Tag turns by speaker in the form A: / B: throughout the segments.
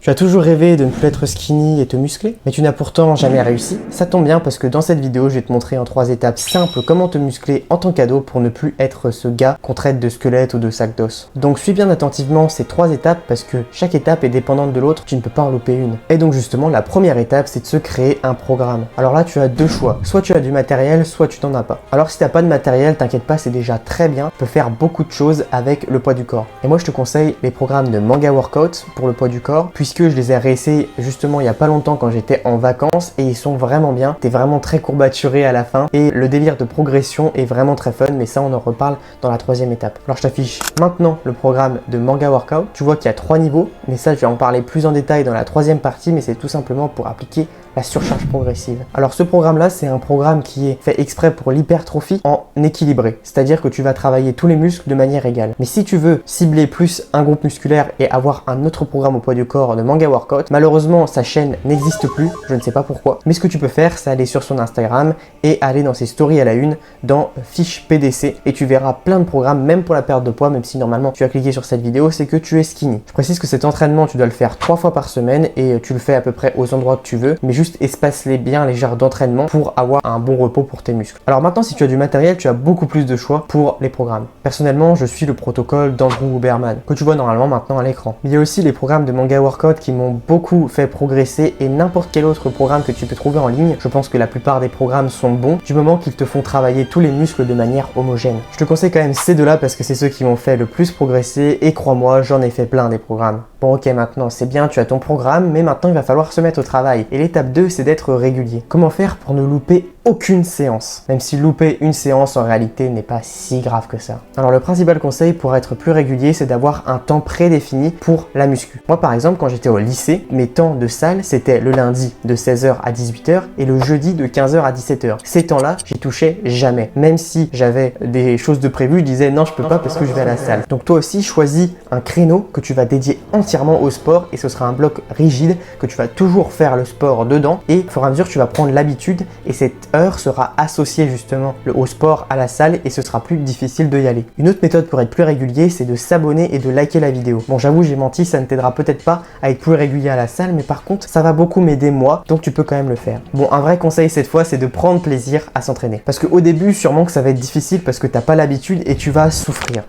A: Tu as toujours rêvé de ne plus être skinny et te muscler, mais tu n'as pourtant jamais réussi. Ça tombe bien parce que dans cette vidéo, je vais te montrer en 3 étapes simples comment te muscler en tant qu'ado pour ne plus être ce gars qu'on traite de squelette ou de sac d'os. Donc suis bien attentivement ces 3 étapes parce que chaque étape est dépendante de l'autre, tu ne peux pas en louper une. Et donc justement, la première étape, c'est de se créer un programme. Alors là, tu as 2 choix. Soit tu as du matériel, soit tu n'en as pas. Alors si tu n'as pas de matériel, t'inquiète pas, c'est déjà très bien. Tu peux faire beaucoup de choses avec le poids du corps. Et moi, je te conseille les programmes de Manga Workout pour le poids du corps, puisque je les ai réessayés justement il y a pas longtemps quand j'étais en vacances et ils sont vraiment bien. T'es vraiment très courbaturé à la fin et le délire de progression est vraiment très fun, mais ça on en reparle dans la 3e étape. Alors je t'affiche maintenant le programme de Manga Workout. Tu vois qu'il y a 3 niveaux, mais ça je vais en parler plus en détail dans la 3e partie, mais c'est tout simplement pour appliquer la surcharge progressive. Alors ce programme-là, c'est un programme qui est fait exprès pour l'hypertrophie en équilibré, c'est-à-dire que tu vas travailler tous les muscles de manière égale. Mais si tu veux cibler plus un groupe musculaire et avoir un autre programme au poids du corps de Manga Workout, malheureusement sa chaîne n'existe plus, je ne sais pas pourquoi, mais ce que tu peux faire, c'est aller sur son Instagram et aller dans ses stories à la une dans fiche PDC et tu verras plein de programmes, même pour la perte de poids, même si normalement tu as cliqué sur cette vidéo, c'est que tu es skinny. Je précise que cet entraînement, tu dois le faire 3 fois par semaine et tu le fais à peu près aux endroits que tu veux, mais juste espace-les bien les genres d'entraînement pour avoir un bon repos pour tes muscles. Alors maintenant, si tu as du matériel, tu as beaucoup plus de choix pour les programmes. Personnellement, je suis le protocole d'Andrew Huberman, que tu vois normalement maintenant à l'écran. Il y a aussi les programmes de Manga Workout qui m'ont beaucoup fait progresser et n'importe quel autre programme que tu peux trouver en ligne. Je pense que la plupart des programmes sont bons du moment qu'ils te font travailler tous les muscles de manière homogène. Je te conseille quand même ces deux-là parce que c'est ceux qui m'ont fait le plus progresser et crois-moi, j'en ai fait plein des programmes. Bon ok, maintenant c'est bien, tu as ton programme, mais maintenant il va falloir se mettre au travail. Et l'étape 2, c'est d'être régulier. Comment faire pour ne louper aucune séance? Même si louper une séance en réalité n'est pas si grave que ça. Alors le principal conseil pour être plus régulier, c'est d'avoir un temps prédéfini pour la muscu. Moi par exemple, quand j'étais au lycée, mes temps de salle, c'était le lundi de 16h à 18h et le jeudi de 15h à 17h. Ces temps-là, j'y touchais jamais. Même si j'avais des choses de prévues, je disais non, je peux pas parce que je vais à la salle. Donc toi aussi, choisis un créneau que tu vas dédier entièrement au sport et ce sera un bloc rigide que tu vas toujours faire le sport dedans et au fur et à mesure tu vas prendre l'habitude et cette heure sera associée justement au sport à la salle et ce sera plus difficile de y aller. Une autre méthode pour être plus régulier, c'est de s'abonner et de liker la vidéo. Bon, j'avoue, j'ai menti, ça ne t'aidera peut-être pas à être plus régulier à la salle, mais par contre ça va beaucoup m'aider moi, donc tu peux quand même le faire. Bon, un vrai conseil cette fois, c'est de prendre plaisir à s'entraîner parce qu'au début sûrement que ça va être difficile parce que t'as pas l'habitude et tu vas souffrir.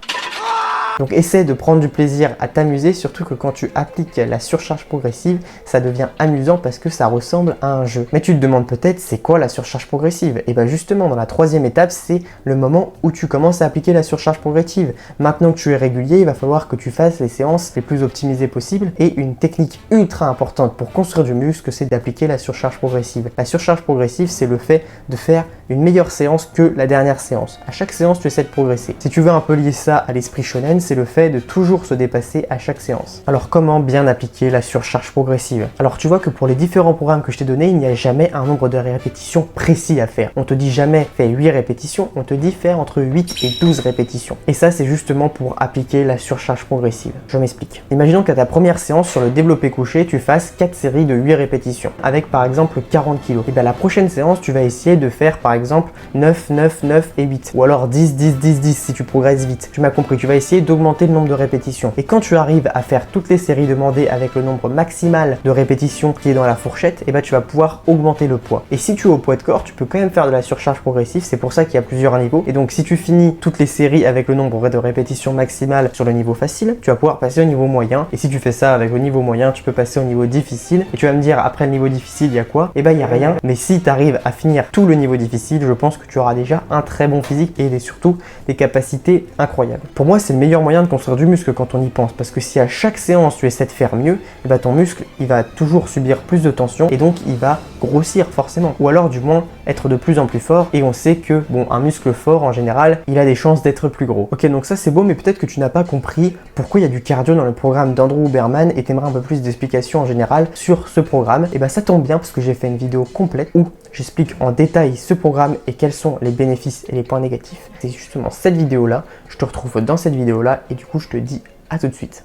A: Donc essaie de prendre du plaisir à t'amuser, surtout que quand tu appliques la surcharge progressive, ça devient amusant parce que ça ressemble à un jeu. Mais tu te demandes peut-être, c'est quoi la surcharge progressive? Et bien justement, dans la 3e étape, c'est le moment où tu commences à appliquer la surcharge progressive. Maintenant que tu es régulier, il va falloir que tu fasses les séances les plus optimisées possibles. Et une technique ultra importante pour construire du muscle, c'est d'appliquer la surcharge progressive. La surcharge progressive, c'est le fait de faire une meilleure séance que la dernière séance. À chaque séance, tu essaies de progresser. Si tu veux un peu lier ça à l'esprit shonen, c'est le fait de toujours se dépasser à chaque séance. Alors comment bien appliquer la surcharge progressive? Alors tu vois que pour les différents programmes que je t'ai donnés, il n'y a jamais un nombre de répétitions précis à faire. On te dit jamais fais 8 répétitions, on te dit faire entre 8 et 12 répétitions. Et ça c'est justement pour appliquer la surcharge progressive. Je m'explique. Imaginons qu'à ta première séance sur le développé couché, tu fasses 4 séries de 8 répétitions avec par exemple 40 kg. Et bien la prochaine séance, tu vas essayer de faire par exemple 9, 9, 9 et 8. Ou alors 10, 10, 10, 10 si tu progresses vite. Tu m'as compris, tu vas essayer d'augmenter le nombre de répétitions. Et quand tu arrives à faire toutes les séries demandées avec le nombre maximal de répétitions qui est dans la fourchette, et ben tu vas pouvoir augmenter le poids. Et si tu es au poids de corps, tu peux quand même faire de la surcharge progressive, c'est pour ça qu'il y a plusieurs niveaux. Et donc si tu finis toutes les séries avec le nombre de répétitions maximales sur le niveau facile, tu vas pouvoir passer au niveau moyen. Et si tu fais ça avec le niveau moyen, tu peux passer au niveau difficile. Et tu vas me dire après le niveau difficile, il y a quoi? Et ben il n'y a rien. Mais si tu arrives à finir tout le niveau difficile, je pense que tu auras déjà un très bon physique et surtout des capacités incroyables. Pour moi, c'est le meilleur moyen de construire du muscle quand on y pense, parce que si à chaque séance tu essaies de faire mieux, et ben ton muscle il va toujours subir plus de tension et donc il va grossir forcément, ou alors du moins être de plus en plus fort. Et on sait que bon, un muscle fort en général il a des chances d'être plus gros. Ok, donc ça c'est beau, mais peut-être que tu n'as pas compris pourquoi il y a du cardio dans le programme d'Andrew Huberman et t'aimerais un peu plus d'explications en général sur ce programme. Et ben ça tombe bien parce que j'ai fait une vidéo complète où j'explique en détail ce programme et quels sont les bénéfices et les points négatifs. C'est justement cette vidéo là, je te retrouve dans cette vidéo là et du coup je te dis à tout de suite.